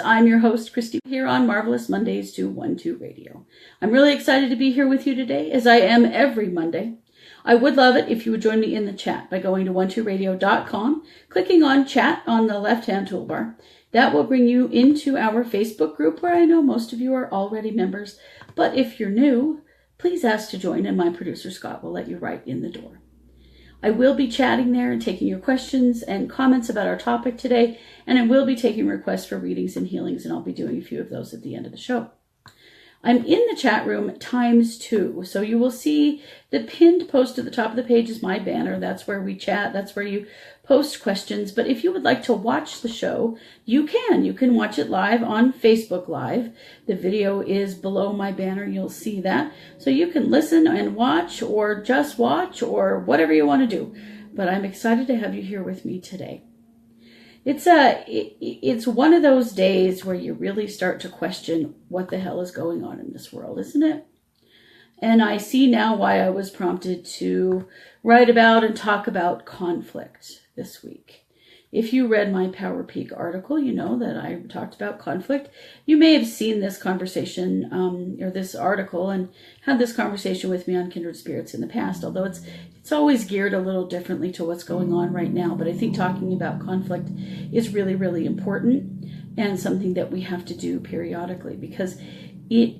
I'm your host, Christy, here on Marvelous Mondays to 1-2 Radio. I'm really excited to be here with you today, as I am every Monday. I would love it if you would join me in the chat by going to 12radio.com, clicking on chat on the left-hand toolbar. That will bring you into our Facebook group, where I know most of you are already members. But if you're new, please ask to join, and my producer, Scott, will let you right in the door. I will be chatting there and taking your questions and comments about our topic today, and I will be taking requests for readings and healings, and I'll be doing a few of those at the end of the show. I'm in the chat room ×2, so you will see the pinned post at the top of the page is my banner. That's where we chat. That's where you post questions. But if you would like to watch the show, you can. You can watch it live on Facebook Live. The video is below my banner. You'll see that. So you can listen and watch, or just watch, or whatever you want to do. But I'm excited to have you here with me today. It's one of those days where you really start to question what the hell is going on in this world, isn't it? And I see now why I was prompted to write about and talk about conflict this week. If you read my Power Peak article, you know that I talked about conflict. You may have seen this conversation or this article and had this conversation with me on Kindred Spirits in the past, although it's always geared a little differently to what's going on right now. But I think talking about conflict is really, really important and something that we have to do periodically because it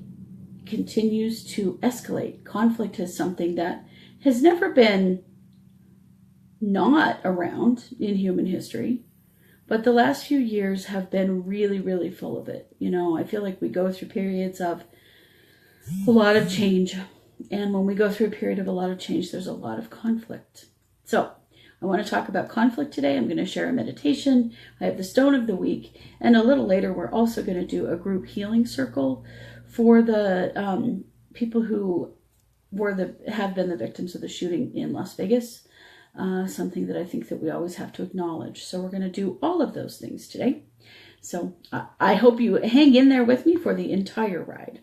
continues to escalate. Conflict is something that has never been not around in human history, but the last few years have been really, really full of it. You know, I feel like we go through periods of a lot of change, and when we go through a period of a lot of change, there's a lot of conflict. So I want to talk about conflict today. I'm going to share a meditation. I have the stone of the week, and a little later we're also going to do a group healing circle for the people who have been the victims of the shooting in Las Vegas. Something that I think that we always have to acknowledge. So we're going to do all of those things today. So I hope you hang in there with me for the entire ride.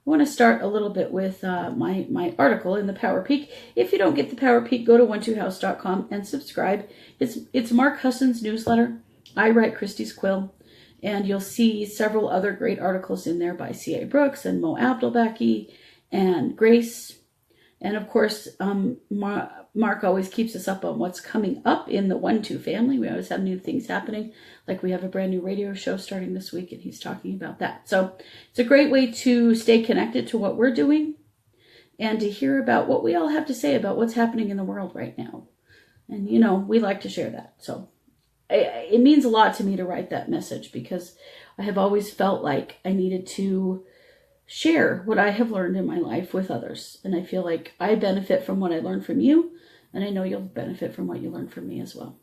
I want to start a little bit with my article in the Power Peak. If you don't get the Power Peak, go to 12house.com and subscribe. It's Mark Husson's newsletter. I write Christie's Quill, and you'll see several other great articles in there by C.A. Brooks and Mo Abdelbaki and Grace. And of course, Mark always keeps us up on what's coming up in the 1-2 family. We always have new things happening. Like we have a brand new radio show starting this week, and he's talking about that. So it's a great way to stay connected to what we're doing and to hear about what we all have to say about what's happening in the world right now. And, you know, we like to share that. So it means a lot to me to write that message because I have always felt like I needed to share what I have learned in my life with others. And I feel like I benefit from what I learned from you, and I know you'll benefit from what you learned from me as well.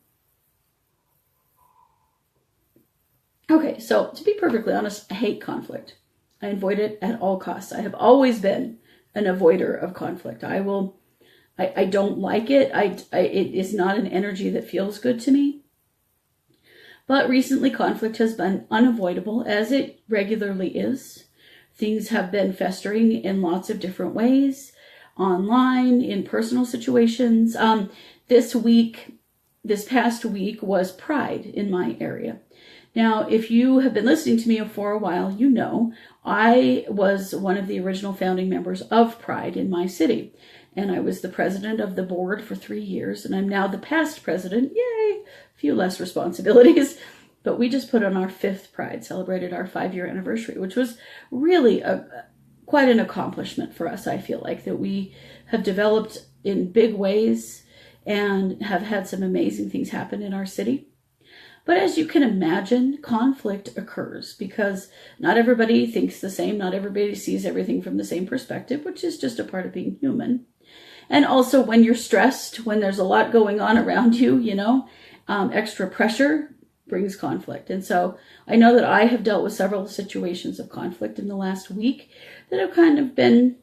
Okay, so to be perfectly honest, I hate conflict. I avoid it at all costs. I have always been an avoider of conflict. I don't like it. It is not an energy that feels good to me. But recently conflict has been unavoidable, as it regularly is. Things have been festering in lots of different ways, online, in personal situations. This past week was Pride in my area. Now, if you have been listening to me for a while, you know I was one of the original founding members of Pride in my city. And I was the president of the board for 3 years, and I'm now the past president. Yay! A few less responsibilities. But we just put on our 5th Pride, celebrated our 5-year anniversary, which was really quite an accomplishment for us, I feel like, that we have developed in big ways and have had some amazing things happen in our city. But as you can imagine, conflict occurs because not everybody thinks the same. Not everybody sees everything from the same perspective, which is just a part of being human. And also when you're stressed, when there's a lot going on around you, you know, extra pressure brings conflict. And so I know that I have dealt with several situations of conflict in the last week that have kind of been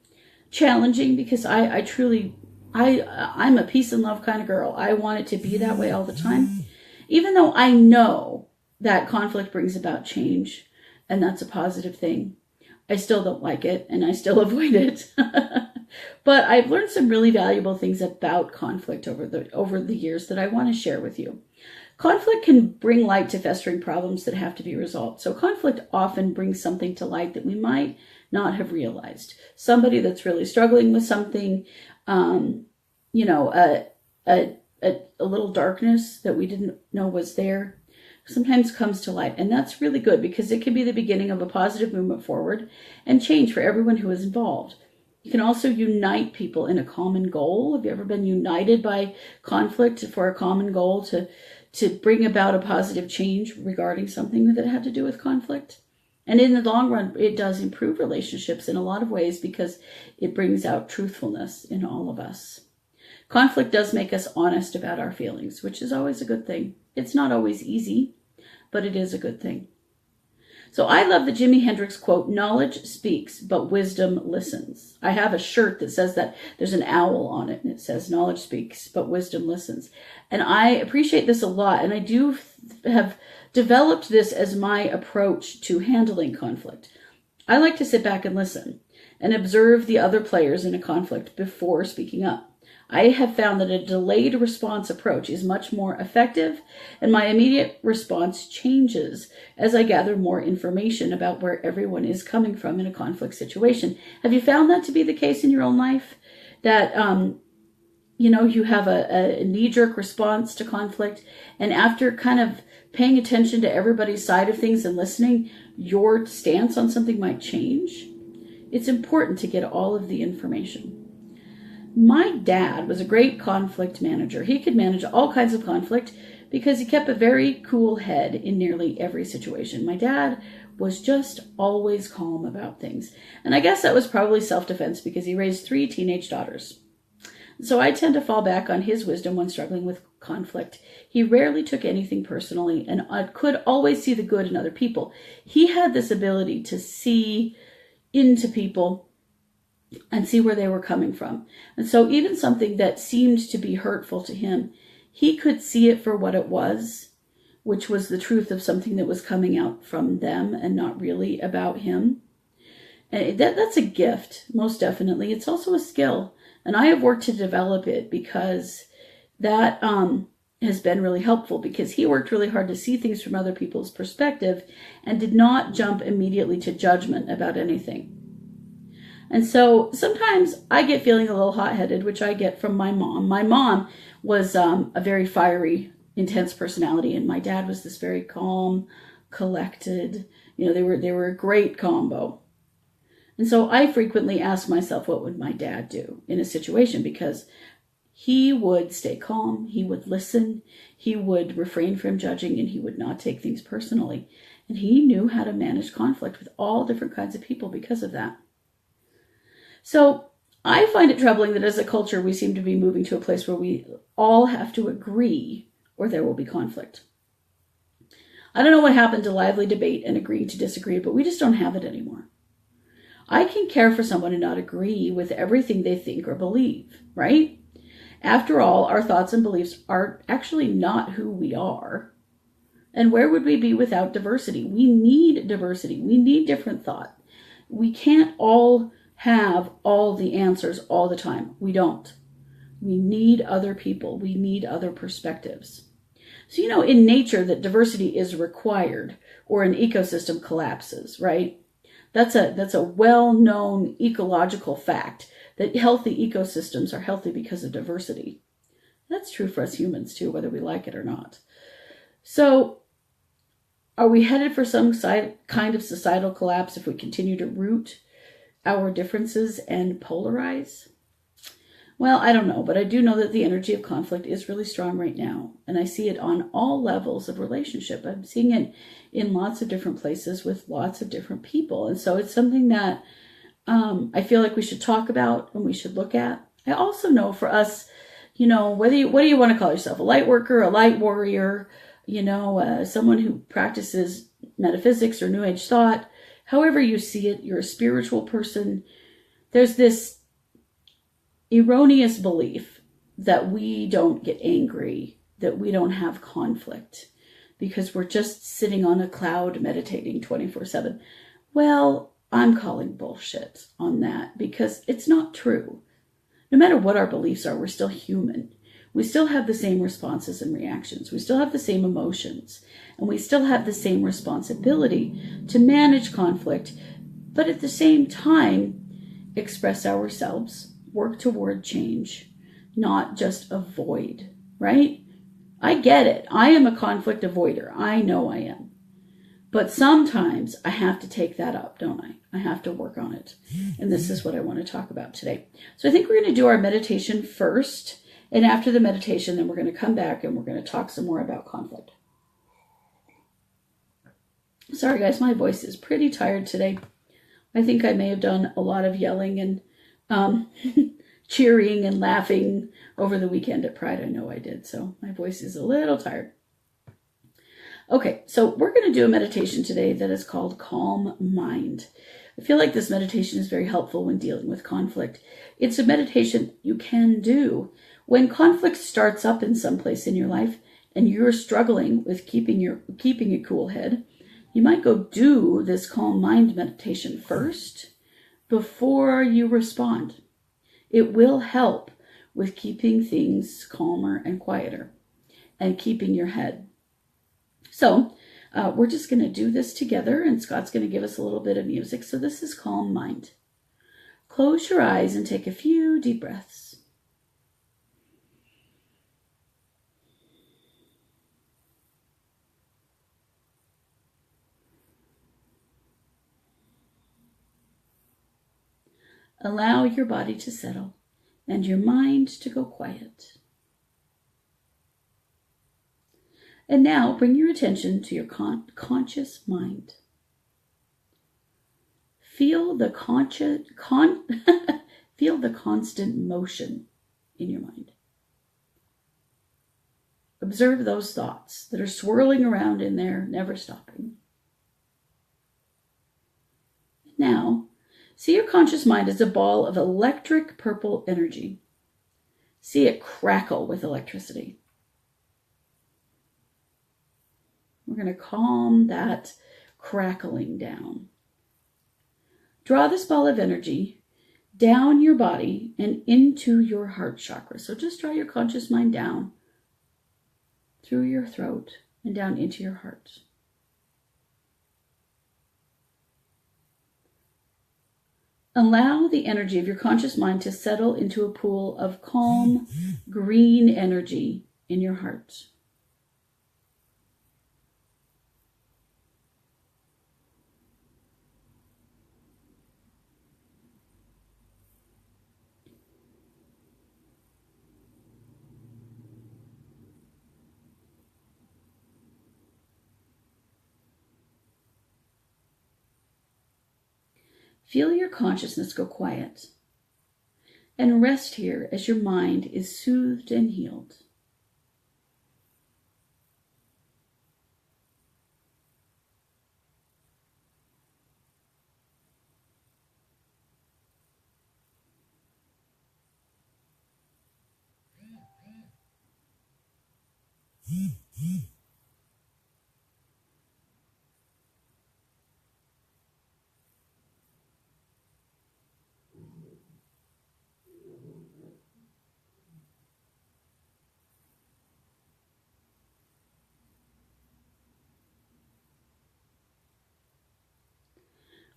challenging because I'm a peace and love kind of girl. I want it to be that way all the time. Even though I know that conflict brings about change and that's a positive thing, I still don't like it and I still avoid it. But I've learned some really valuable things about conflict over the years that I want to share with you. Conflict can bring light to festering problems that have to be resolved. So conflict often brings something to light that we might not have realized. Somebody that's really struggling with something, you know, a little darkness that we didn't know was there, sometimes comes to light. And that's really good because it can be the beginning of a positive movement forward and change for everyone who is involved. You can also unite people in a common goal. Have you ever been united by conflict for a common goal to bring about a positive change regarding something that had to do with conflict? And in the long run, it does improve relationships in a lot of ways because it brings out truthfulness in all of us. Conflict does make us honest about our feelings, which is always a good thing. It's not always easy, but it is a good thing. So I love the Jimi Hendrix quote, "Knowledge speaks, but wisdom listens." I have a shirt that says that. There's an owl on it, and it says, "Knowledge speaks, but wisdom listens." And I appreciate this a lot, and I do have developed this as my approach to handling conflict. I like to sit back and listen and observe the other players in a conflict before speaking up. I have found that a delayed response approach is much more effective, and my immediate response changes as I gather more information about where everyone is coming from in a conflict situation. Have you found that to be the case in your own life? That, you have a knee-jerk response to conflict, and after kind of paying attention to everybody's side of things and listening, your stance on something might change? It's important to get all of the information. My dad was a great conflict manager. He could manage all kinds of conflict because he kept a very cool head in nearly every situation. My dad was just always calm about things. And I guess that was probably self-defense because he raised 3 teenage daughters. So I tend to fall back on his wisdom when struggling with conflict. He rarely took anything personally and could always see the good in other people. He had this ability to see into people and see where they were coming from. And so even something that seemed to be hurtful to him, he could see it for what it was, which was the truth of something that was coming out from them and not really about him. And that's a gift, most definitely. It's also a skill. And I have worked to develop it because that has been really helpful, because he worked really hard to see things from other people's perspective and did not jump immediately to judgment about anything. And so sometimes I get feeling a little hot-headed, which I get from my mom. My mom was a very fiery, intense personality, and my dad was this very calm, collected. They were a great combo. And so I frequently ask myself, what would my dad do in a situation? Because he would stay calm, he would listen, he would refrain from judging, and he would not take things personally. And he knew how to manage conflict with all different kinds of people because of that. So I find it troubling that as a culture, we seem to be moving to a place where we all have to agree or there will be conflict. I don't know what happened to lively debate and agreeing to disagree, but we just don't have it anymore. I can care for someone and not agree with everything they think or believe, right? After all, our thoughts and beliefs are actually not who we are. And where would we be without diversity? We need diversity. We need different thought. We can't all have all the answers all the time. We don't. We need other people. We need other perspectives. So, in nature, that diversity is required or an ecosystem collapses, right? That's a well-known ecological fact that healthy ecosystems are healthy because of diversity. That's true for us humans too, whether we like it or not. So are we headed for some kind of societal collapse if we continue to root our differences and polarize? Well, I don't know, but I do know that the energy of conflict is really strong right now. And I see it on all levels of relationship. I'm seeing it in lots of different places with lots of different people. And so it's something that I feel like we should talk about and we should look at. I also know for us, what do you want to call yourself? A light worker, a light warrior, someone who practices metaphysics or New Age thought. However you see it, you're a spiritual person. There's this erroneous belief that we don't get angry, that we don't have conflict, because we're just sitting on a cloud meditating 24/7. Well, I'm calling bullshit on that because it's not true. No matter what our beliefs are, we're still human. We still have the same responses and reactions. We still have the same emotions. And we still have the same responsibility to manage conflict, but at the same time, express ourselves, work toward change, not just avoid, right? I get it. I am a conflict avoider. I know I am. But sometimes I have to take that up, don't I? I have to work on it. And this is what I want to talk about today. So I think we're going to do our meditation first. And after the meditation, then we're going to come back and we're going to talk some more about conflict. Sorry, guys, my voice is pretty tired today. I think I may have done a lot of yelling and cheering and laughing over the weekend at Pride. I know I did, so my voice is a little tired. Okay, so we're going to do a meditation today that is called Calm Mind. I feel like this meditation is very helpful when dealing with conflict. It's a meditation you can do when conflict starts up in some place in your life and you're struggling with keeping a cool head. You might go do this calm mind meditation first before you respond. It will help with keeping things calmer and quieter and keeping your head. So we're just going to do this together, and Scott's going to give us a little bit of music. So this is Calm Mind. Close your eyes and take a few deep breaths. Allow your body to settle and your mind to go quiet. And now bring your attention to your conscious mind. Feel the feel the constant motion in your mind. Observe those thoughts that are swirling around in there, never stopping. Now, see your conscious mind as a ball of electric purple energy. See it crackle with electricity. We're going to calm that crackling down. Draw this ball of energy down your body and into your heart chakra. So just draw your conscious mind down through your throat and down into your heart. Allow the energy of your conscious mind to settle into a pool of calm, green energy in your heart. Feel your consciousness go quiet and rest here as your mind is soothed and healed.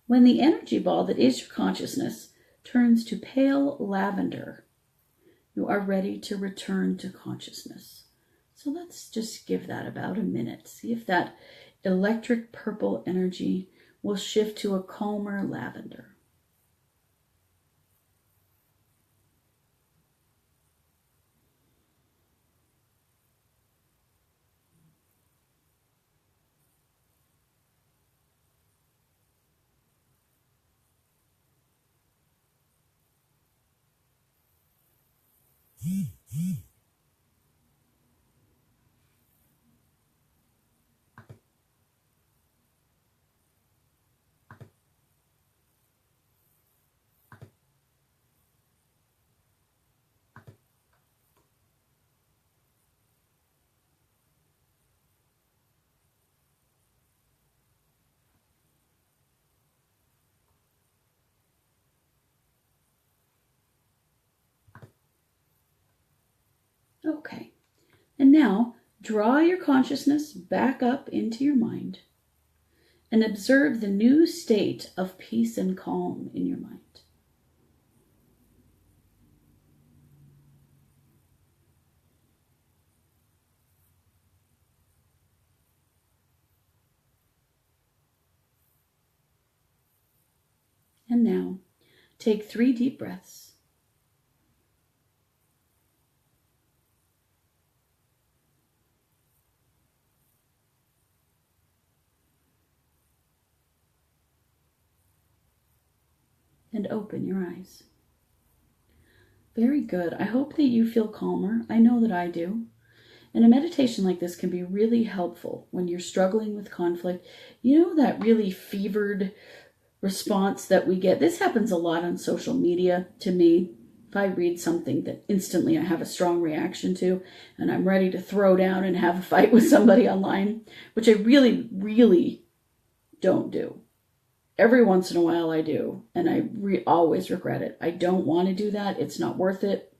When the energy ball that is your consciousness turns to pale lavender, you are ready to return to consciousness. So let's just give that about a minute. See if that electric purple energy will shift to a calmer lavender. Okay. And now draw your consciousness back up into your mind and observe the new state of peace and calm in your mind. And now, take 3 deep breaths. And open your eyes. Very good. I hope that you feel calmer. I know that I do. And a meditation like this can be really helpful when you're struggling with conflict. You know, that really fevered response that we get. This happens a lot on social media to me. If I read something that instantly I have a strong reaction to, and I'm ready to throw down and have a fight with somebody online, which I really, really don't do. Every once in a while I do, and I always regret it. I don't want to do that. It's not worth it.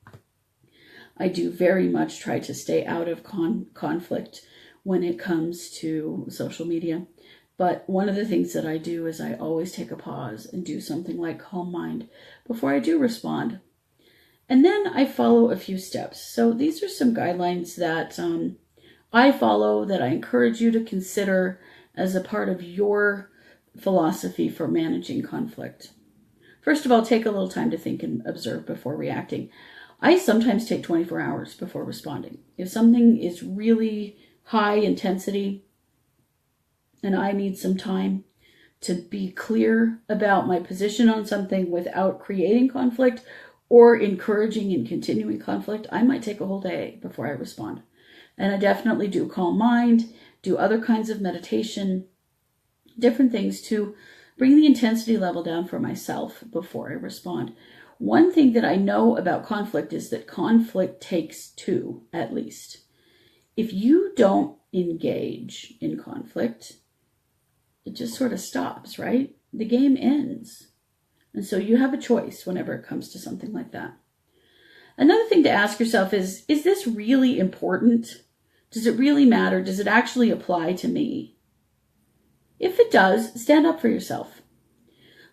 I do very much try to stay out of conflict when it comes to social media. But one of the things that I do is I always take a pause and do something like calm mind before I do respond. And then I follow a few steps. So these are some guidelines that I follow that I encourage you to consider as a part of your philosophy for managing conflict. First of all, take a little time to think and observe before reacting. I sometimes take 24 hours before responding. If something is really high intensity and I need some time to be clear about my position on something without creating conflict or encouraging and continuing conflict, I might take a whole day before I respond. And I definitely do calm mind, do other kinds of meditation, different things to bring the intensity level down for myself before I respond. One thing that I know about conflict is that conflict takes 2, at least. If you don't engage in conflict, it just sort of stops, right? The game ends. And so you have a choice whenever it comes to something like that. Another thing to ask yourself is this really important? Does it really matter? Does it actually apply to me? If it does, stand up for yourself.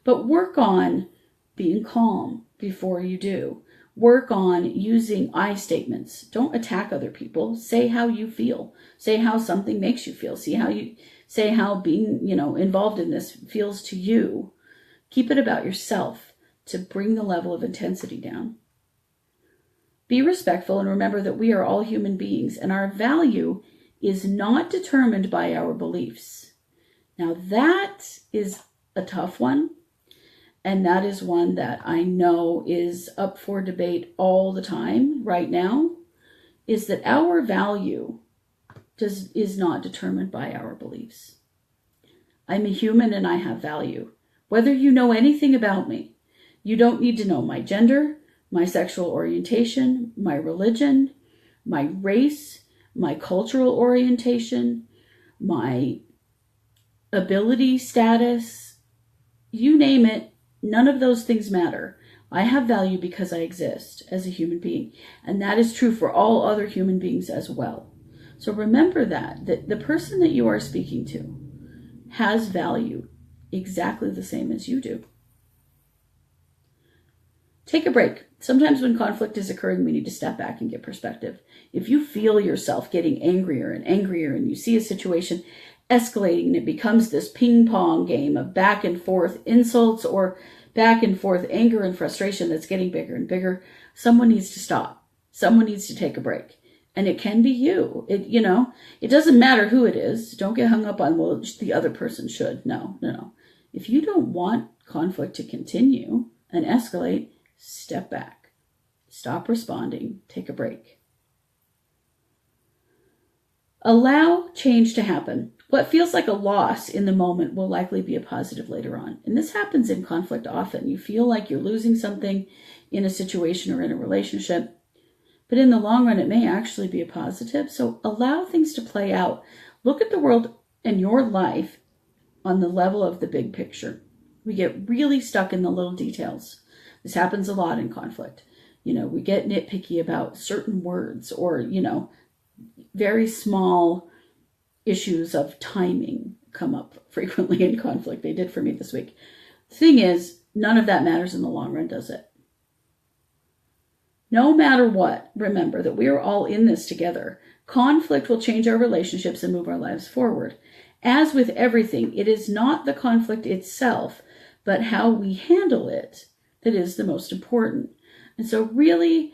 But work on being calm before you do. Work on using I statements. Don't attack other people. Say how you feel. Say how something makes you feel. Say how being, involved in this feels to you. Keep it about yourself to bring the level of intensity down. Be respectful and remember that we are all human beings and our value is not determined by our beliefs. Now that is a tough one, and that is one that I know is up for debate all the time right now, is that our value is not determined by our beliefs. I'm a human and I have value. Whether you know anything about me, you don't need to know my gender, my sexual orientation, my religion, my race, my cultural orientation, my ability, status, you name it, none of those things matter. I have value because I exist as a human being. And that is true for all other human beings as well. So remember that the person that you are speaking to has value exactly the same as you do. Take a break. Sometimes when conflict is occurring, we need to step back and get perspective. If you feel yourself getting angrier and angrier and you see a situation escalating and it becomes this ping pong game of back and forth insults or back and forth anger and frustration that's getting bigger and bigger, someone needs to stop. Someone needs to take a break. And it can be you. It doesn't matter who it is. Don't get hung up on, well, the other person should. No. If you don't want conflict to continue and escalate, step back. Stop responding. Take a break. Allow change to happen. What feels like a loss in the moment will likely be a positive later on. And this happens in conflict often. You feel like you're losing something in a situation or in a relationship, but in the long run, it may actually be a positive. So allow things to play out. Look at the world and your life on the level of the big picture. We get really stuck in the little details. This happens a lot in conflict. We get nitpicky about certain words, or, very small issues of timing come up frequently in conflict. They did for me this week. The thing is, none of that matters in the long run, does it? No matter what, remember that we are all in this together. Conflict will change our relationships and move our lives forward. As with everything, it is not the conflict itself, but how we handle it that is the most important. And so really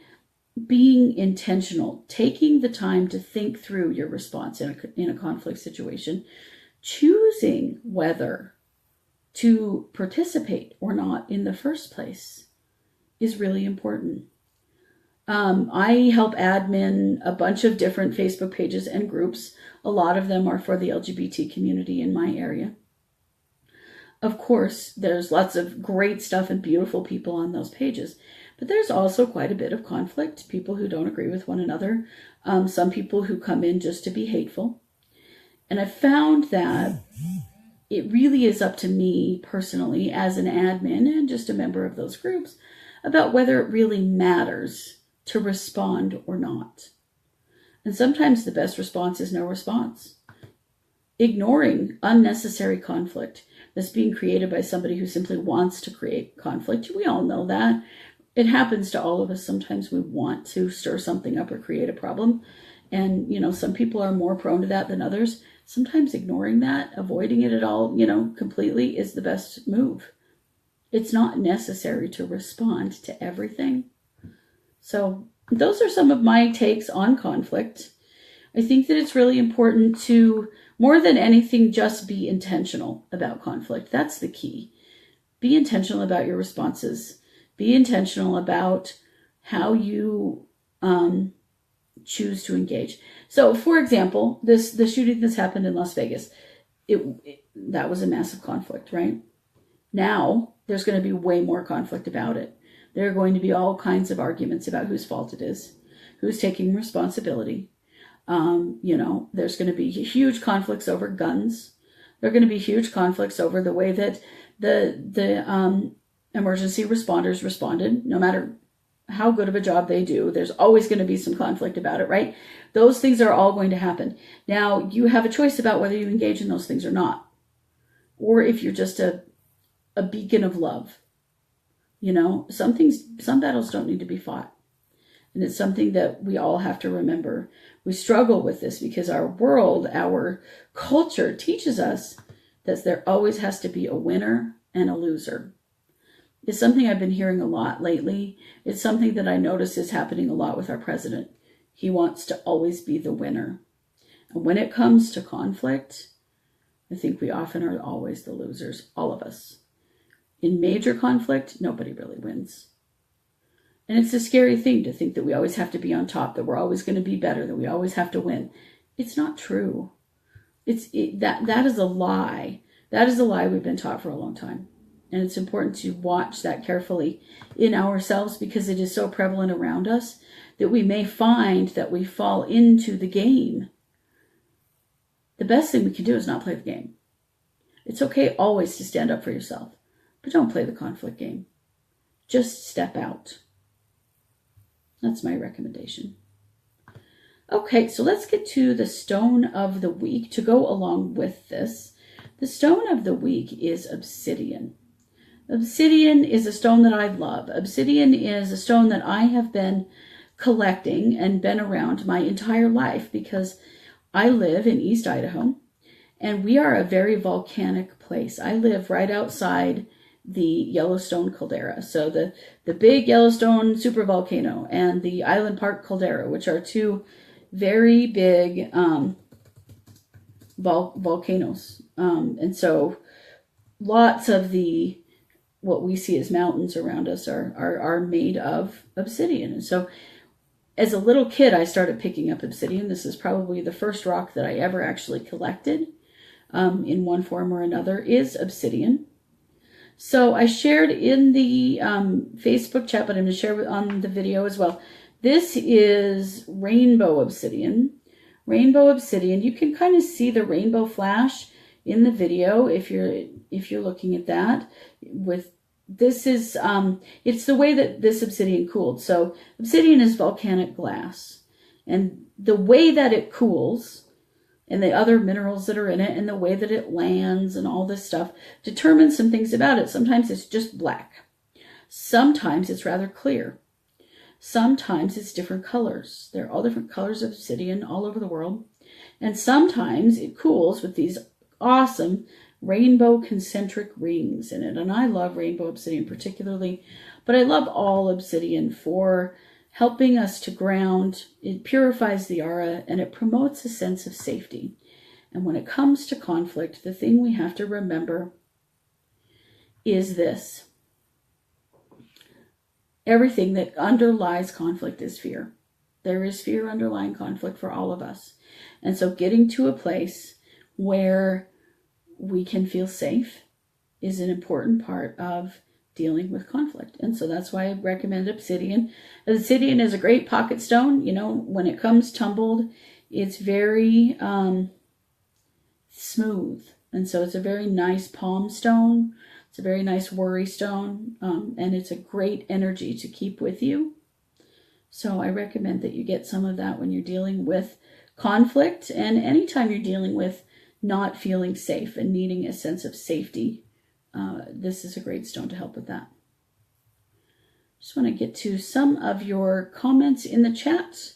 being intentional, taking the time to think through your response in a conflict situation, choosing whether to participate or not in the first place is really important. I help admin a bunch of different Facebook pages and groups. A lot of them are for the LGBT community in my area. Of course, there's lots of great stuff and beautiful people on those pages, but there's also quite a bit of conflict, people who don't agree with one another, some people who come in just to be hateful. And I found that it really is up to me personally as an admin and just a member of those groups about whether it really matters to respond or not. And sometimes the best response is no response. Ignoring unnecessary conflict that's being created by somebody who simply wants to create conflict. We all know that. It happens to all of us. Sometimes we want to stir something up or create a problem. And, some people are more prone to that than others. Sometimes ignoring that, avoiding it at all, completely is the best move. It's not necessary to respond to everything. So those are some of my takes on conflict. I think that it's really important to, more than anything, just be intentional about conflict. That's the key. Be intentional about your responses. Be intentional about how you choose to engage. So, for example, the shooting that's happened in Las Vegas, that was a massive conflict, right? Now, there's going to be way more conflict about it. There are going to be all kinds of arguments about whose fault it is, who's taking responsibility. There's going to be huge conflicts over guns. There are going to be huge conflicts over the way that the emergency responders responded. No matter how good of a job they do, there's always going to be some conflict about it, right? Those things are all going to happen. Now, you have a choice about whether you engage in those things or not, or if you're just a beacon of love. Some battles don't need to be fought. And it's something that we all have to remember. We struggle with this because our world, our culture teaches us that there always has to be a winner and a loser. It's something I've been hearing a lot lately. It's something that I notice is happening a lot with our president. He wants to always be the winner. And when it comes to conflict, I think we often are always the losers, all of us. In major conflict, nobody really wins. And it's a scary thing to think that we always have to be on top, that we're always going to be better, that we always have to win. It's not true. That is a lie. That is a lie we've been taught for a long time. And it's important to watch that carefully in ourselves because it is so prevalent around us that we may find that we fall into the game. The best thing we can do is not play the game. It's okay always to stand up for yourself, but don't play the conflict game. Just step out. That's my recommendation. Okay, so let's get to the stone of the week to go along with this. The stone of the week is obsidian. Obsidian is a stone that I love. Obsidian is a stone that I have been collecting and been around my entire life because I live in East Idaho and we are a very volcanic place. I live right outside the Yellowstone caldera. So the big Yellowstone supervolcano and the Island Park caldera, which are two very big volcanoes. And so lots of what we see as mountains around us are made of obsidian. And so as a little kid, I started picking up obsidian. This is probably the first rock that I ever actually collected in one form or another is obsidian. So I shared in the Facebook chat, but I'm going to share on the video as well. This is rainbow obsidian. Rainbow obsidian. You can kind of see the rainbow flash in the video if you're looking at that with this is, it's the way that this obsidian cooled. So obsidian is volcanic glass. And the way that it cools and the other minerals that are in it and the way that it lands and all this stuff determines some things about it. Sometimes it's just black. Sometimes it's rather clear. Sometimes it's different colors. There are all different colors of obsidian all over the world. And sometimes it cools with these awesome rainbow concentric rings in it. And I love rainbow obsidian particularly, but I love all obsidian for helping us to ground. It purifies the aura and it promotes a sense of safety. And when it comes to conflict, the thing we have to remember is this. Everything that underlies conflict is fear. There is fear underlying conflict for all of us. And so getting to a place where we can feel safe is an important part of dealing with conflict. And so that's why I recommend obsidian. Obsidian is a great pocket stone. You know, when it comes tumbled, it's very smooth. And so it's a very nice palm stone. It's a very nice worry stone. And it's a great energy to keep with you. So I recommend that you get some of that when you're dealing with conflict and anytime you're dealing with not feeling safe and needing a sense of safety. This is a great stone to help with that. Just want to get to some of your comments in the chat.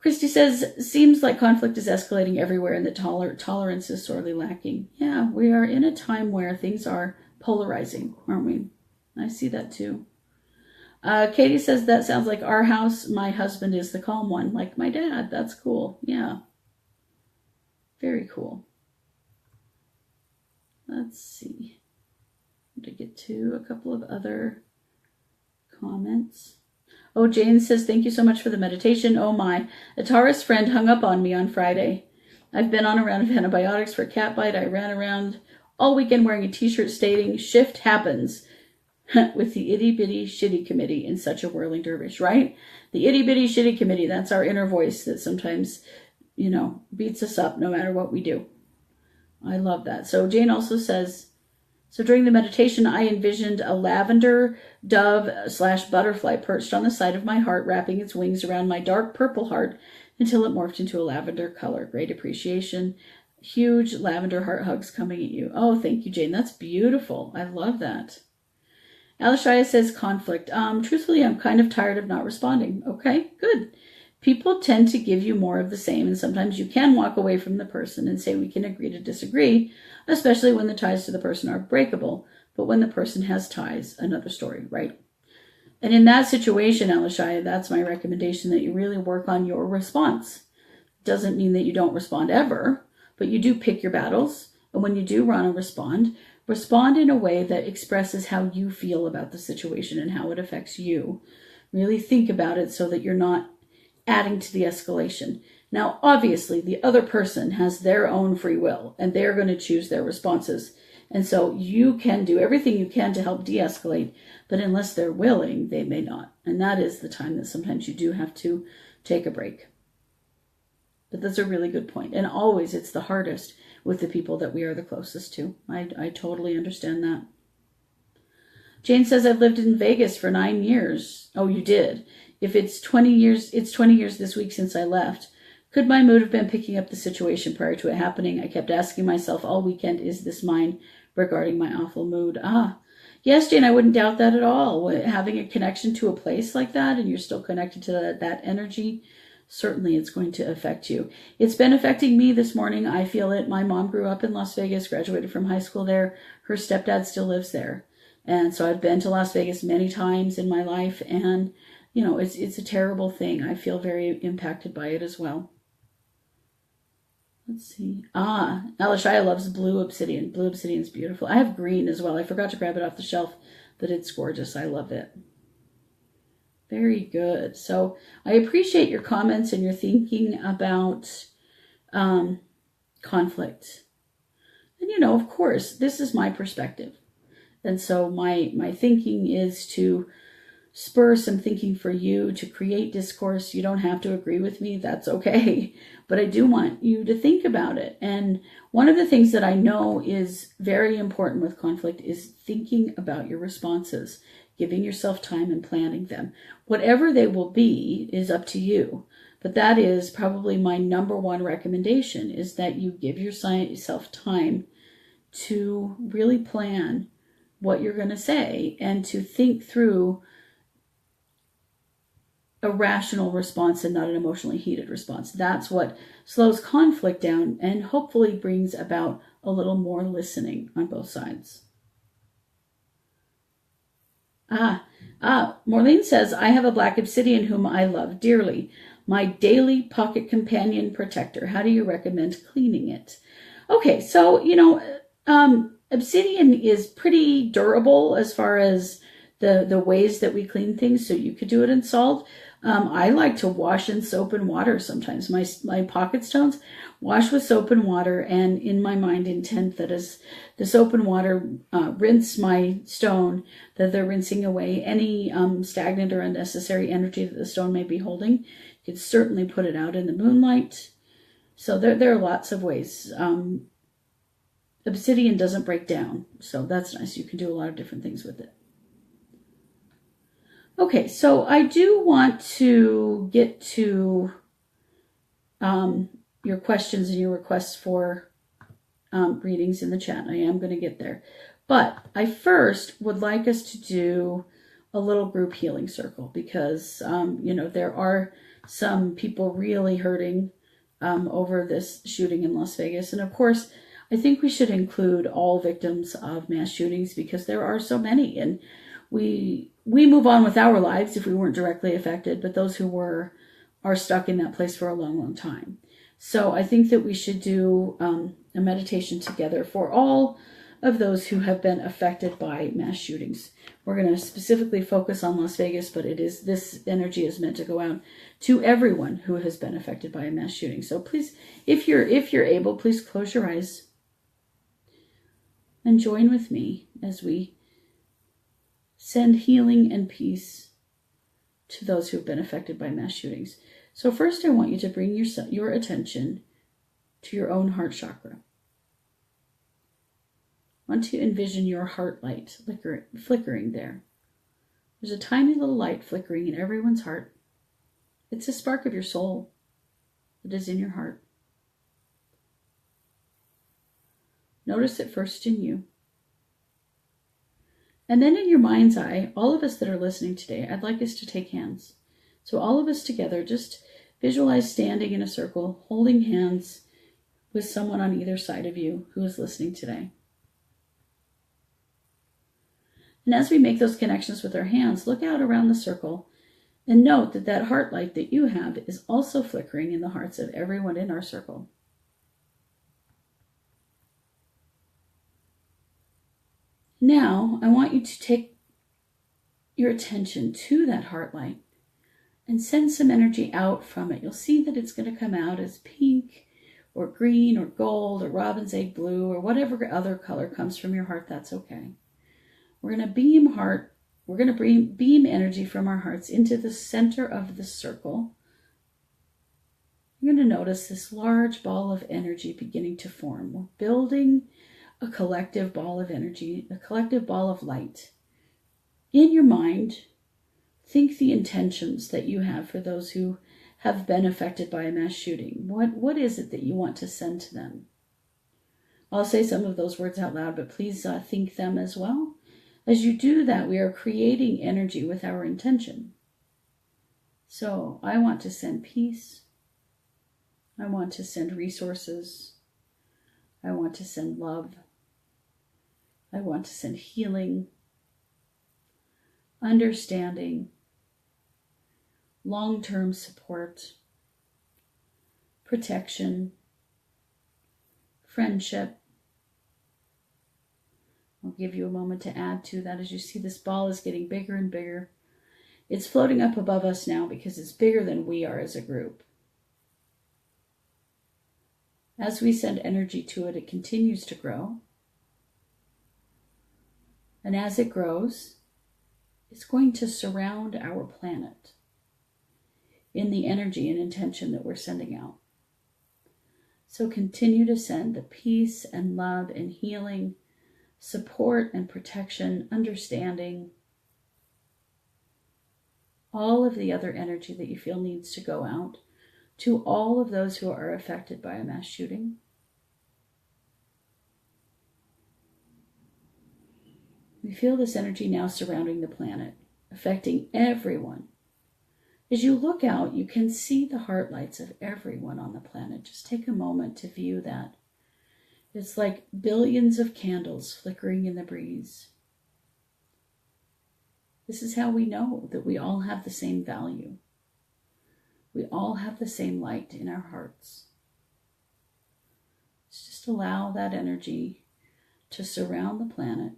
Christy says, seems like conflict is escalating everywhere and the tolerance is sorely lacking. Yeah, we are in a time where things are polarizing, aren't we? I see that too. Katie says, that sounds like our house. My husband is the calm one, like my dad. That's cool. Yeah. Very cool. Let's see. I'm going to get to a couple of other comments. Oh, Jane says, thank you so much for the meditation. Oh my, a Taurus friend hung up on me on Friday. I've been on a round of antibiotics for cat bite. I ran around all weekend wearing a t-shirt stating, shift happens with the itty bitty shitty committee in such a whirling dervish, right? The itty bitty shitty committee, that's our inner voice that sometimes, you know, beats us up no matter what we do. I love that. So Jane also says, so during the meditation, I envisioned a lavender dove / butterfly perched on the side of my heart, wrapping its wings around my dark purple heart until it morphed into a lavender color. Great appreciation. Huge lavender heart hugs coming at you. Oh, thank you, Jane. That's beautiful. I love that. Alishaya says conflict. Truthfully, I'm kind of tired of not responding. Okay, good. People tend to give you more of the same, and sometimes you can walk away from the person and say we can agree to disagree, especially when the ties to the person are breakable. But when the person has ties, another story, right? And in that situation, Alishaya, that's my recommendation, that you really work on your response. Doesn't mean that you don't respond ever, but you do pick your battles. And when you do want to respond in a way that expresses how you feel about the situation and how it affects you. Really think about it so that you're not adding to the escalation. Now, obviously, the other person has their own free will, and they're going to choose their responses. And so you can do everything you can to help de-escalate, but unless they're willing, they may not. And that is the time that sometimes you do have to take a break. But that's a really good point. And always it's the hardest with the people that we are the closest to. I totally understand that. Jane says, I've lived in Vegas for 9 years. Oh, you did. If it's 20 years, it's 20 years this week since I left. Could my mood have been picking up the situation prior to it happening? I kept asking myself all weekend, is this mine, regarding my awful mood? Yes, Jane, I wouldn't doubt that at all. Having a connection to a place like that, and you're still connected to that energy, certainly it's going to affect you. It's been affecting me this morning. I feel it. My mom grew up in Las Vegas, graduated from high school there. Her stepdad still lives there. And so I've been to Las Vegas many times in my life, and you know, it's a terrible thing. I feel very impacted by it as well. Let's see. Alishaya loves blue obsidian. Blue obsidian is beautiful. I have green as well. I forgot to grab it off the shelf, but it's gorgeous. I love it. Very good. So I appreciate your comments and your thinking about conflict. And, you know, of course, this is my perspective. And so my thinking is to spur some thinking for you, to create discourse. You don't have to agree with me. That's okay. But I do want you to think about it. And one of the things that I know is very important with conflict is thinking about your responses, giving yourself time and planning them. Whatever they will be is up to you. But that is probably my number one recommendation, is that you give yourself time to really plan what you're going to say and to think through a rational response and not an emotionally heated response. That's what slows conflict down and hopefully brings about a little more listening on both sides. Maureen says, I have a black obsidian whom I love dearly. My daily pocket companion protector. How do you recommend cleaning it? Okay, so, obsidian is pretty durable as far as the ways that we clean things. So you could do it in salt. I like to wash in soap and water sometimes. My pocket stones, wash with soap and water, and in my mind intend that as the soap and water rinse my stone, that they're rinsing away any stagnant or unnecessary energy that the stone may be holding. You could certainly put it out in the moonlight. So there are lots of ways. Obsidian doesn't break down, so that's nice. You can do a lot of different things with it. Okay, so I do want to get to your questions and your requests for readings in the chat. I am going to get there. But I first would like us to do a little group healing circle because, there are some people really hurting over this shooting in Las Vegas. And of course, I think we should include all victims of mass shootings because there are so many. And we move on with our lives if we weren't directly affected, but those who were are stuck in that place for a long, long time. So I think that we should do a meditation together for all of those who have been affected by mass shootings. We're going to specifically focus on Las Vegas, but this energy is meant to go out to everyone who has been affected by a mass shooting. So please, if you're able, please close your eyes and join with me as we send healing and peace to those who have been affected by mass shootings. So first, I want you to bring your attention to your own heart chakra. I want to envision your heart light flickering there. There's a tiny little light flickering in everyone's heart. It's a spark of your soul that is in your heart. Notice it first in you. And then in your mind's eye, all of us that are listening today, I'd like us to take hands. So all of us together, just visualize standing in a circle, holding hands with someone on either side of you who is listening today. And as we make those connections with our hands, look out around the circle and note that heart light that you have is also flickering in the hearts of everyone in our circle. Now, I want you to take your attention to that heart light and send some energy out from it. You'll see that it's going to come out as pink or green or gold or robin's egg blue or whatever other color comes from your heart. That's okay. We're going to beam energy from our hearts into the center of the circle. You're going to notice this large ball of energy beginning to form. We're building a collective ball of energy, a collective ball of light. In your mind, think the intentions that you have for those who have been affected by a mass shooting. What is it that you want to send to them? I'll say some of those words out loud, but please think them as well. As you do that, we are creating energy with our intention. So I want to send peace. I want to send resources. I want to send love. I want to send healing, understanding, long-term support, protection, friendship. I'll give you a moment to add to that as you see this ball is getting bigger and bigger. It's floating up above us now because it's bigger than we are as a group. As we send energy to it, it continues to grow. And as it grows, is going to surround our planet in the energy and intention that we're sending out. So continue to send the peace and love and healing, support and protection, understanding, all of the other energy that you feel needs to go out to all of those who are affected by a mass shooting. We feel this energy now surrounding the planet, affecting everyone. As you look out, you can see the heart lights of everyone on the planet. Just take a moment to view that. It's like billions of candles flickering in the breeze. This is how we know that we all have the same value. We all have the same light in our hearts. Let's just allow that energy to surround the planet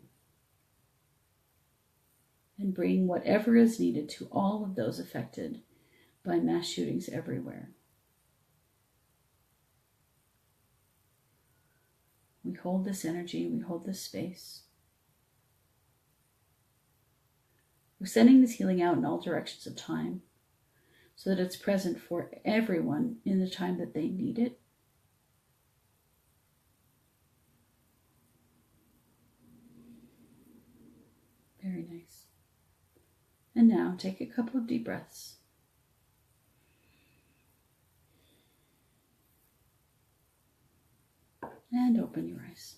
and bring whatever is needed to all of those affected by mass shootings everywhere. We hold this energy, we hold this space. We're sending this healing out in all directions of time so that it's present for everyone in the time that they need it. Very nice. And now take a couple of deep breaths. And open your eyes.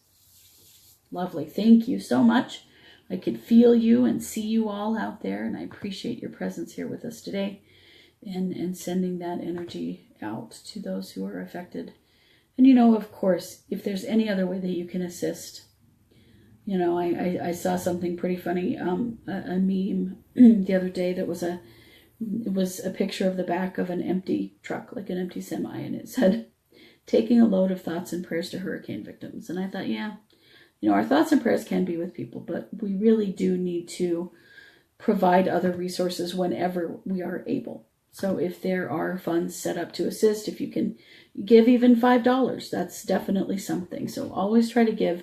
Lovely. Thank you so much. I could feel you and see you all out there, and I appreciate your presence here with us today and sending that energy out to those who are affected. And of course, if there's any other way that you can assist, I saw something pretty funny, a meme the other day that was it was a picture of the back of an empty truck, like an empty semi, and it said, taking a load of thoughts and prayers to hurricane victims. And I thought, our thoughts and prayers can be with people, but we really do need to provide other resources whenever we are able. So if there are funds set up to assist, if you can give even $5, that's definitely something. So always try to give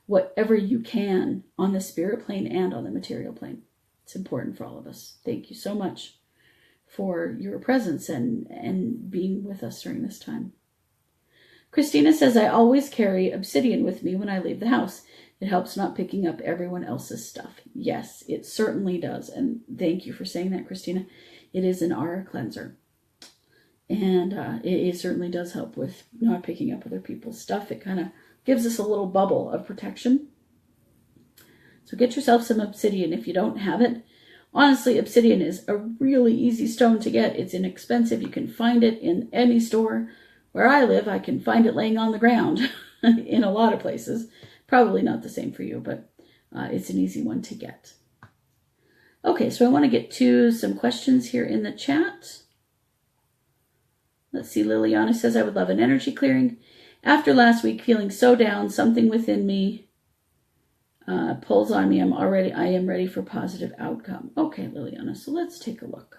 whatever you can on the spirit plane and on the material plane. It's important for all of us. Thank you so much for your presence and being with us during this time. Christina says, I always carry obsidian with me when I leave the house. It helps not picking up everyone else's stuff. Yes, it certainly does. And thank you for saying that, Christina. It is an aura cleanser. And it certainly does help with not picking up other people's stuff. It kind of gives us a little bubble of protection. So get yourself some obsidian if you don't have it. Honestly, obsidian is a really easy stone to get. It's inexpensive. You can find it in any store. Where I live, I can find it laying on the ground in a lot of places. Probably not the same for you, but it's an easy one to get. Okay, so I want to get to some questions here in the chat. Let's see, Liliana says, I would love an energy clearing. After last week, feeling so down, something within me pulls on me. I am ready for positive outcome. Okay, Liliana, so let's take a look.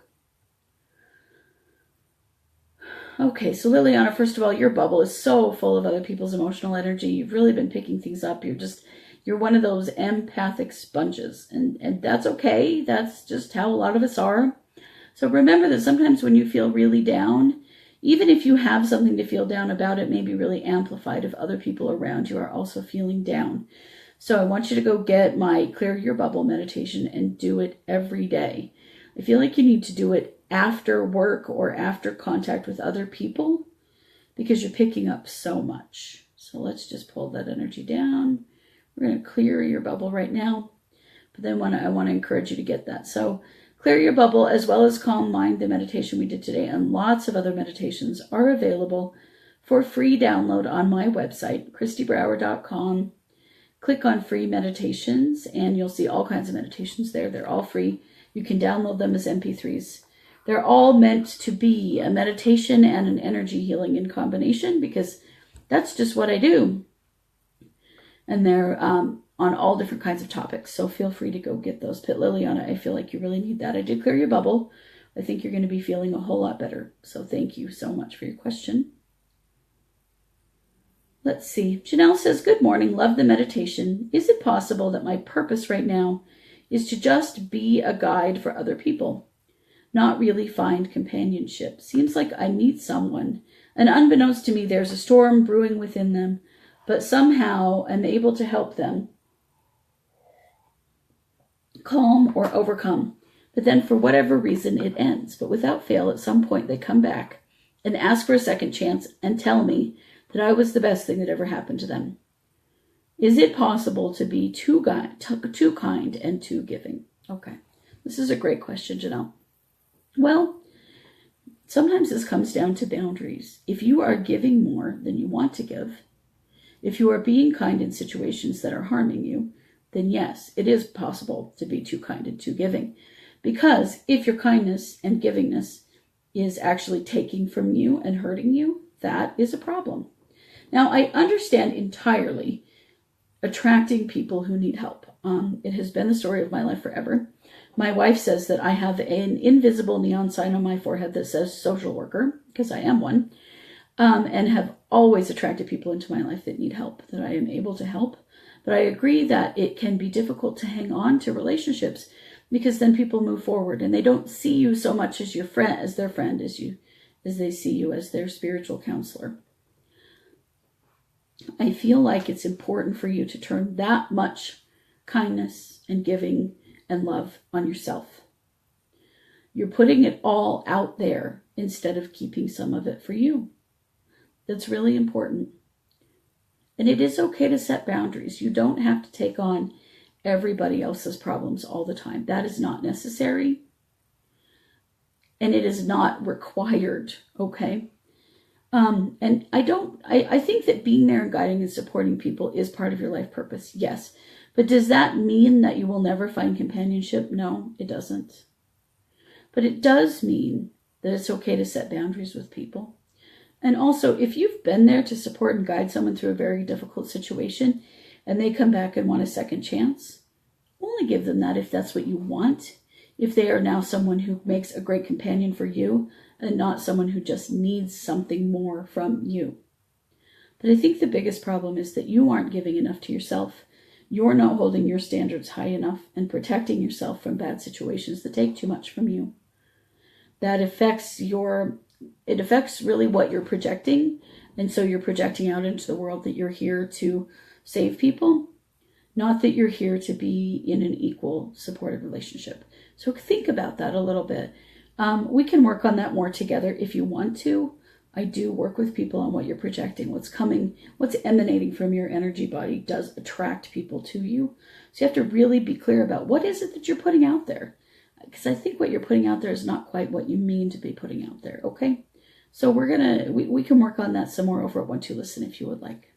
Okay, so Liliana, first of all, your bubble is so full of other people's emotional energy. You've really been picking things up. You're one of those empathic sponges, and that's okay. That's just how a lot of us are. So remember that sometimes when you feel really down, even if you have something to feel down about, it may be really amplified if other people around you are also feeling down. So I want you to go get my Clear Your Bubble meditation and do it every day. I feel like you need to do it after work or after contact with other people because you're picking up so much. So let's just pull that energy down. We're going to clear your bubble right now, but then I want to encourage you to get that. So Clear Your Bubble, as well as Calm Mind, the meditation we did today, and lots of other meditations are available for free download on my website, christybrower.com. Click on free meditations and you'll see all kinds of meditations there. They're all free. You can download them as MP3s. They're all meant to be a meditation and an energy healing in combination because that's just what I do. And they're on all different kinds of topics. So feel free to go get those. Pit Liliana, I feel like you really need that. I did clear your bubble. I think you're going to be feeling a whole lot better. So thank you so much for your question. Let's see. Janelle says, good morning. Love the meditation. Is it possible that my purpose right now is to just be a guide for other people, not really find companionship. Seems like I meet someone, and unbeknownst to me, there's a storm brewing within them, but somehow I'm able to help them calm or overcome. But then for whatever reason, it ends. But without fail, at some point, they come back and ask for a second chance and tell me that I was the best thing that ever happened to them. Is it possible to be too kind and too giving? Okay, this is a great question, Janelle. Well, sometimes this comes down to boundaries. If you are giving more than you want to give, if you are being kind in situations that are harming you, then yes, it is possible to be too kind and too giving. Because if your kindness and givingness is actually taking from you and hurting you, that is a problem. Now, I understand entirely attracting people who need help. It has been the story of my life forever. My wife says that I have an invisible neon sign on my forehead that says social worker, because I am one, and have always attracted people into my life that need help, that I am able to help. But I agree that it can be difficult to hang on to relationships because then people move forward and they don't see you so much as your friend, as their friend, as they see you as their spiritual counselor. I feel like it's important for you to turn that much kindness and giving and love on yourself. You're putting it all out there instead of keeping some of it for you. That's really important. And it is okay to set boundaries. You don't have to take on everybody else's problems all the time. That is not necessary. And it is not required, okay? And I think that being there and guiding and supporting people is part of your life purpose, yes. But does that mean that you will never find companionship? No, it doesn't. But it does mean that it's okay to set boundaries with people. And also, if you've been there to support and guide someone through a very difficult situation, and they come back and want a second chance, only give them that if that's what you want. If they are now someone who makes a great companion for you and not someone who just needs something more from you. But I think the biggest problem is that you aren't giving enough to yourself. You're not holding your standards high enough and protecting yourself from bad situations that take too much from you. That affects really what you're projecting. And so you're projecting out into the world that you're here to save people, not that you're here to be in an equal supportive relationship. So think about that a little bit. We can work on that more together if you want to. I do work with people on what you're projecting, what's coming, what's emanating from your energy body does attract people to you. So you have to really be clear about what is it that you're putting out there. Because I think what you're putting out there is not quite what you mean to be putting out there, okay? So we can work on that some more over at One to Listen if you would like.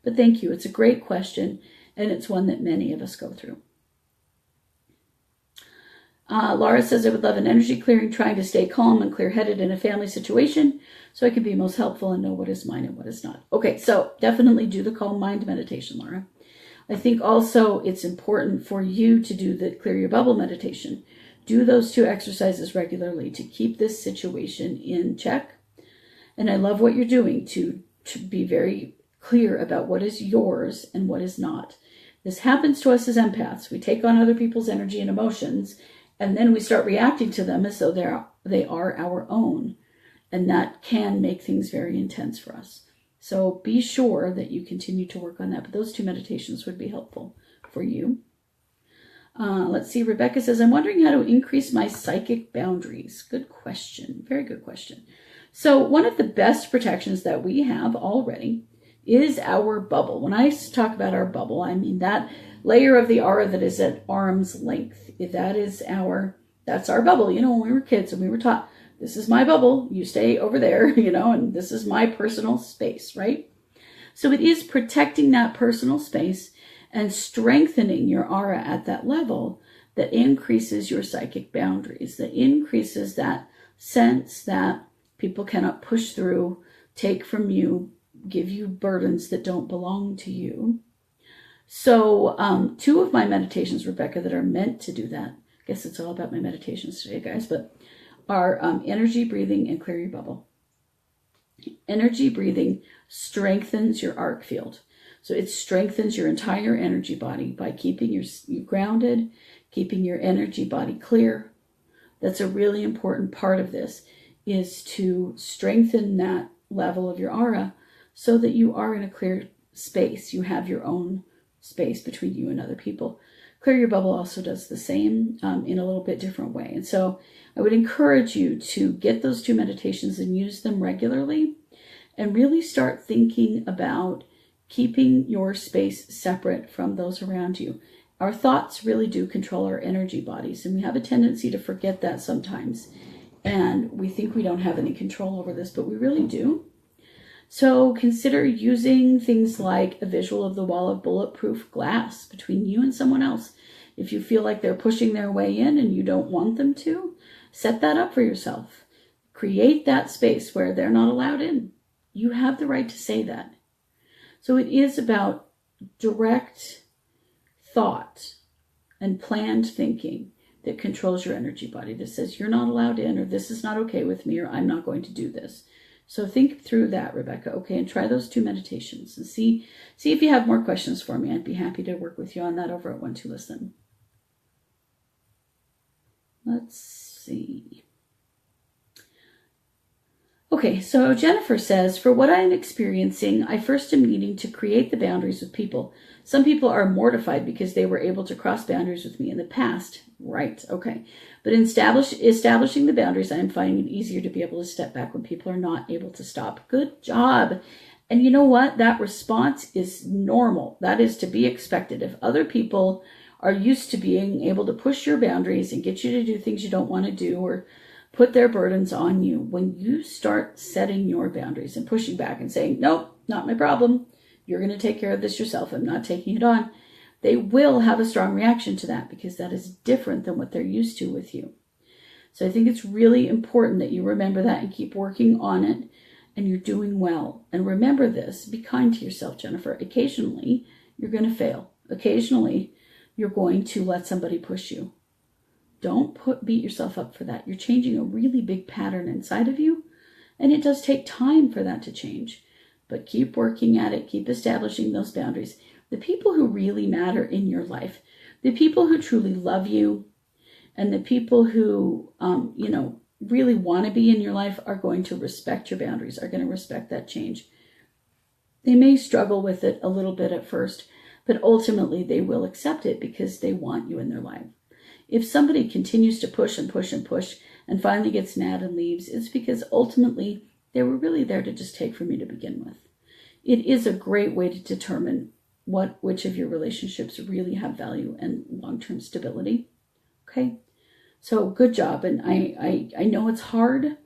But thank you. It's a great question, and it's one that many of us go through. Laura says, I would love an energy clearing, trying to stay calm and clear-headed in a family situation so I can be most helpful and know what is mine and what is not. Okay, so definitely do the calm mind meditation, Laura. I think also it's important for you to do the clear your bubble meditation. Do those two exercises regularly to keep this situation in check. And I love what you're doing to be very clear about what is yours and what is not. This happens to us as empaths. We take on other people's energy and emotions, and then we start reacting to them as though they are our own. And that can make things very intense for us. So be sure that you continue to work on that. But those two meditations would be helpful for you. Let's see. Rebecca says, I'm wondering how to increase my psychic boundaries. Good question. Very good question. So one of the best protections that we have already is our bubble. When I talk about our bubble, I mean that layer of the aura that is at arm's length. That's our bubble. You know, when we were kids and we were taught, this is my bubble, you stay over there, and this is my personal space, right? So it is protecting that personal space and strengthening your aura at that level that increases your psychic boundaries, that increases that sense that people cannot push through, take from you, give you burdens that don't belong to you. So two of my meditations, Rebecca, that are meant to do that, I guess it's all about my meditations today, guys, but are energy breathing and clear your bubble. Energy breathing strengthens your arc field. So it strengthens your entire energy body by keeping you grounded, keeping your energy body clear. That's a really important part of this, is to strengthen that level of your aura so that you are in a clear space. You have your own space between you and other people. Clear Your Bubble also does the same in a little bit different way. And so I would encourage you to get those 2 meditations and use them regularly, and really start thinking about keeping your space separate from those around you. Our thoughts really do control our energy bodies, and we have a tendency to forget that sometimes. And we think we don't have any control over this, but we really do. So consider using things like a visual of the wall of bulletproof glass between you and someone else. If you feel like they're pushing their way in and you don't want them to, set that up for yourself. Create that space where they're not allowed in. You have the right to say that. So it is about direct thought and planned thinking that controls your energy body, that says you're not allowed in, or this is not okay with me, or I'm not going to do this. So think through that, Rebecca, okay, and try those 2 meditations and see if you have more questions for me. I'd be happy to work with you on that over at One to Listen. Let's see. Okay, so Jennifer says, for what I'm experiencing, I first am needing to create the boundaries with people. Some people are mortified because they were able to cross boundaries with me in the past. Right, okay. But in establishing the boundaries, I'm finding it easier to be able to step back when people are not able to stop. Good job. And you know what? That response is normal. That is to be expected. If other people are used to being able to push your boundaries and get you to do things you don't want to do, or put their burdens on you, when you start setting your boundaries and pushing back and saying, nope, not my problem, you're going to take care of this yourself, I'm not taking it on, they will have a strong reaction to that, because that is different than what they're used to with you. So I think it's really important that you remember that and keep working on it, and you're doing well. And remember this, be kind to yourself, Jennifer. Occasionally, you're going to fail. Occasionally, you're going to let somebody push you. Don't beat yourself up for that. You're changing a really big pattern inside of you, and it does take time for that to change. But keep working at it. Keep establishing those boundaries. The people who really matter in your life, the people who truly love you, and the people who, really want to be in your life are going to respect your boundaries, are going to respect that change. They may struggle with it a little bit at first, but ultimately they will accept it because they want you in their life. If somebody continues to push and push and push and finally gets mad and leaves, it's because ultimately they were really there to just take from you to begin with. It is a great way to determine which of your relationships really have value and long-term stability. Okay? So good job. And I know it's hard,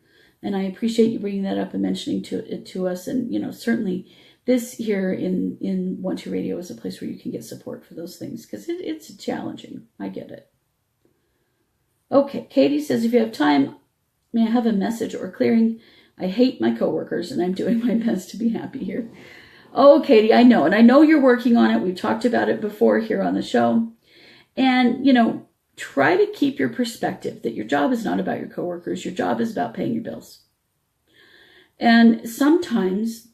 and I appreciate you bringing that up and mentioning it to us. And, certainly this here in 1-2 Radio is a place where you can get support for those things, because it's challenging. I get it. Okay, Katie says, if you have time, may I have a message or clearing? I hate my coworkers, and I'm doing my best to be happy here. Oh, Katie, I know. And I know you're working on it. We've talked about it before here on the show. And, try to keep your perspective that your job is not about your coworkers. Your job is about paying your bills. And sometimes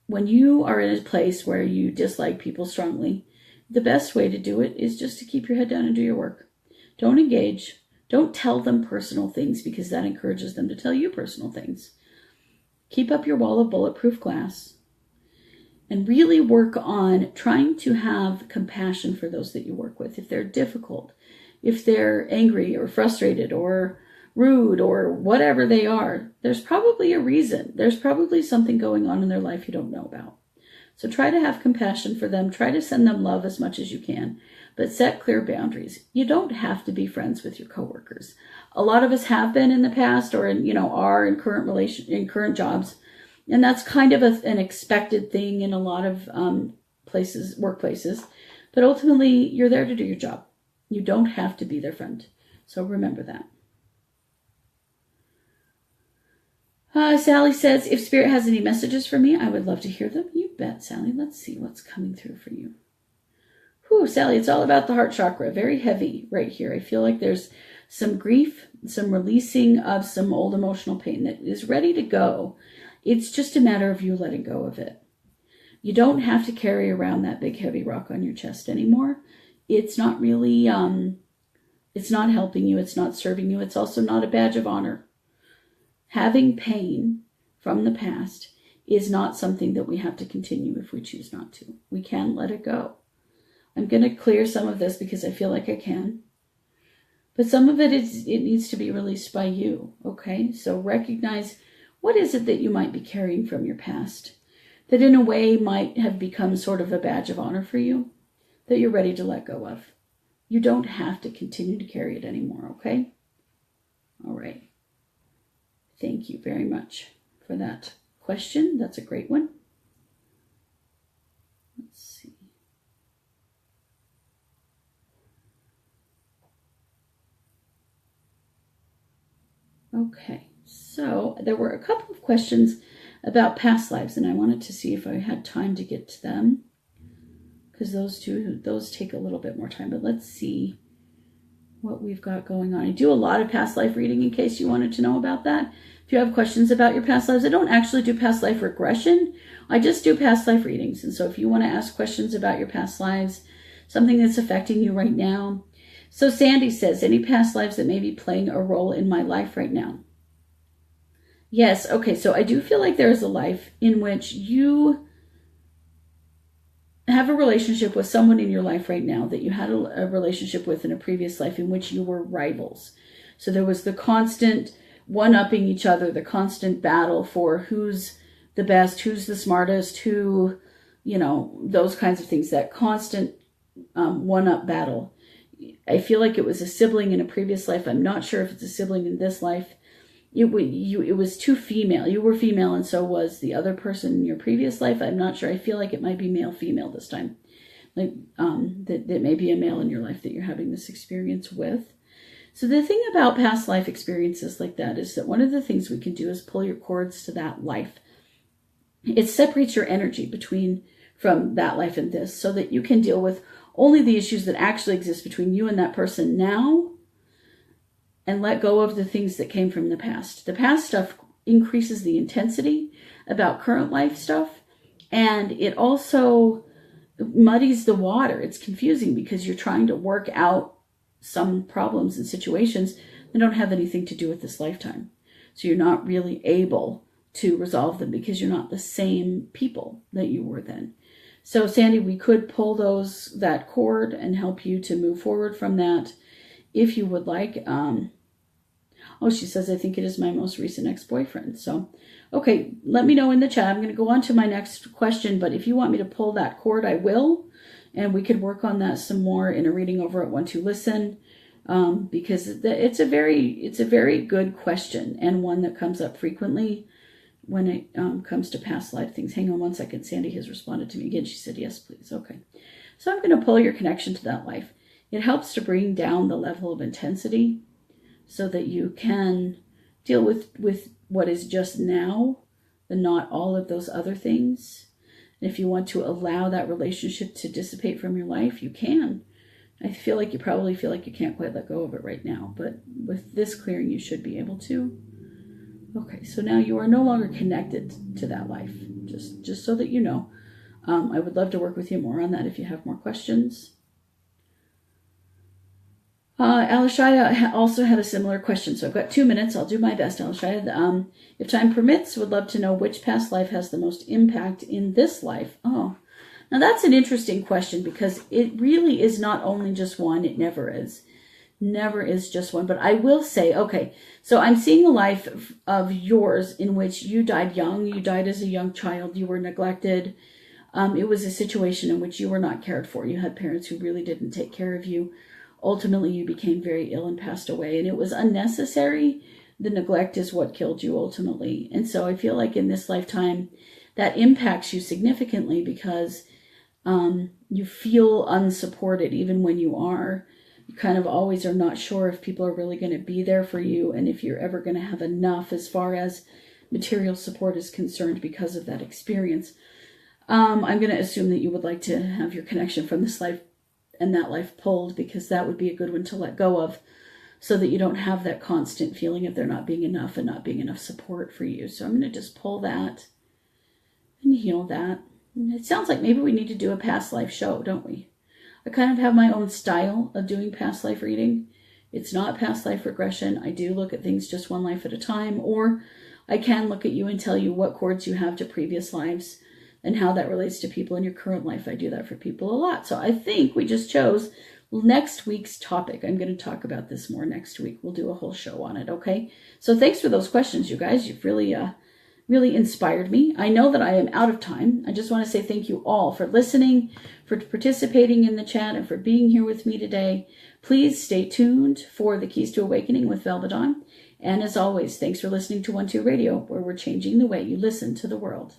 when you are in a place where you dislike people strongly, the best way to do it is just to keep your head down and do your work. Don't engage. Don't tell them personal things, because that encourages them to tell you personal things. Keep up your wall of bulletproof glass and really work on trying to have compassion for those that you work with. If they're difficult, if they're angry or frustrated or rude or whatever they are, there's probably a reason. There's probably something going on in their life you don't know about. So try to have compassion for them. Try to send them love as much as you can, but set clear boundaries. You don't have to be friends with your coworkers. A lot of us have been in the past, or are in current jobs, and that's kind of an expected thing in a lot of workplaces. But ultimately, you're there to do your job. You don't have to be their friend. So remember that. Sally says, if Spirit has any messages for me, I would love to hear them. You bet, Sally. Let's see what's coming through for you. Whew, Sally, it's all about the heart chakra. Very heavy right here. I feel like there's some grief, some releasing of some old emotional pain that is ready to go. It's just a matter of you letting go of it. You don't have to carry around that big heavy rock on your chest anymore. It's not really, it's not helping you. It's not serving you. It's also not a badge of honor. Having pain from the past is not something that we have to continue if we choose not to. We can let it go. I'm going to clear some of this because I feel like I can. But some of it needs to be released by you, okay? So recognize, what is it that you might be carrying from your past that in a way might have become sort of a badge of honor for you that you're ready to let go of. You don't have to continue to carry it anymore, okay? All right. Thank you very much for that question. That's a great one. Let's see. Okay, so there were a couple of questions about past lives, and I wanted to see if I had time to get to them, because those take a little bit more time. But let's see what we've got going on. I do a lot of past life reading in case you wanted to know about that. If you have questions about your past lives, I don't actually do past life regression. I just do past life readings. And so if you want to ask questions about your past lives, something that's affecting you right now. So Sandy says, any past lives that may be playing a role in my life right now? Yes. Okay. So I do feel like there is a life in which you have a relationship with someone in your life right now that you had a relationship with in a previous life in which you were rivals. So there was the constant one-upping each other, the constant battle for who's the best, who's the smartest, who, those kinds of things, that constant one-up battle. I feel like it was a sibling in a previous life. I'm not sure if it's a sibling in this life. It was two female. You were female, and so was the other person in your previous life. I'm not sure. I feel like it might be male-female this time. Like that may be a male in your life that you're having this experience with. So the thing about past life experiences like that is that one of the things we can do is pull your cords to that life. It separates your energy from that life and this, so that you can deal with only the issues that actually exist between you and that person now, and let go of the things that came from the past. The past stuff increases the intensity about current life stuff, and it also muddies the water. It's confusing because you're trying to work out some problems and situations that don't have anything to do with this lifetime. So you're not really able to resolve them because you're not the same people that you were then. So Sandy, we could pull that cord and help you to move forward from that if you would like. She says, I think it is my most recent ex-boyfriend. So, okay, let me know in the chat. I'm going to go on to my next question, but if you want me to pull that cord, I will. And we could work on that some more in a reading over at 1-2-Listen, because it's a very good question, and one that comes up frequently when it comes to past life things. Hang on one second. Sandy has responded to me again. She said, yes, please. Okay. So I'm going to pull your connection to that life. It helps to bring down the level of intensity so that you can deal with what is just now, and not all of those other things. And if you want to allow that relationship to dissipate from your life, you can. I feel like you probably feel like you can't quite let go of it right now, but with this clearing, you should be able to. Okay, so now you are no longer connected to that life, just so that you know. I would love to work with you more on that if you have more questions. Alishaya also had a similar question, so I've got 2 minutes. I'll do my best, Alishaya. If time permits, would love to know which past life has the most impact in this life. Oh, now that's an interesting question, because it really is not only just one. It never is. Never is just one. But I will say, okay, so I'm seeing a life of yours in which you died young. You died as a young child. You were neglected. It was a situation in which you were not cared for. You had parents who really didn't take care of you. Ultimately, you became very ill and passed away, and it was unnecessary. The neglect is what killed you ultimately. And so I feel like in this lifetime, that impacts you significantly, because you feel unsupported even when you are. You kind of always are not sure if people are really going to be there for you, and if you're ever going to have enough as far as material support is concerned because of that experience. I'm going to assume that you would like to have your connection from this life and that life pulled, because that would be a good one to let go of, so that you don't have that constant feeling of there not being enough and not being enough support for you. So I'm going to just pull that and heal that. It sounds like maybe we need to do a past life show, don't we? I kind of have my own style of doing past life reading. It's not past life regression. I do look at things just one life at a time, or I can look at you and tell you what cords you have to previous lives and how that relates to people in your current life. I do that for people a lot. So I think we just chose next week's topic. I'm going to talk about this more next week. We'll do a whole show on it, okay? So thanks for those questions, you guys. You've really inspired me. I know that I am out of time. I just want to say thank you all for listening, for participating in the chat, and for being here with me today. Please stay tuned for the Keys to Awakening with Velvedon. And as always, thanks for listening to 1-2 Radio, where we're changing the way you listen to the world.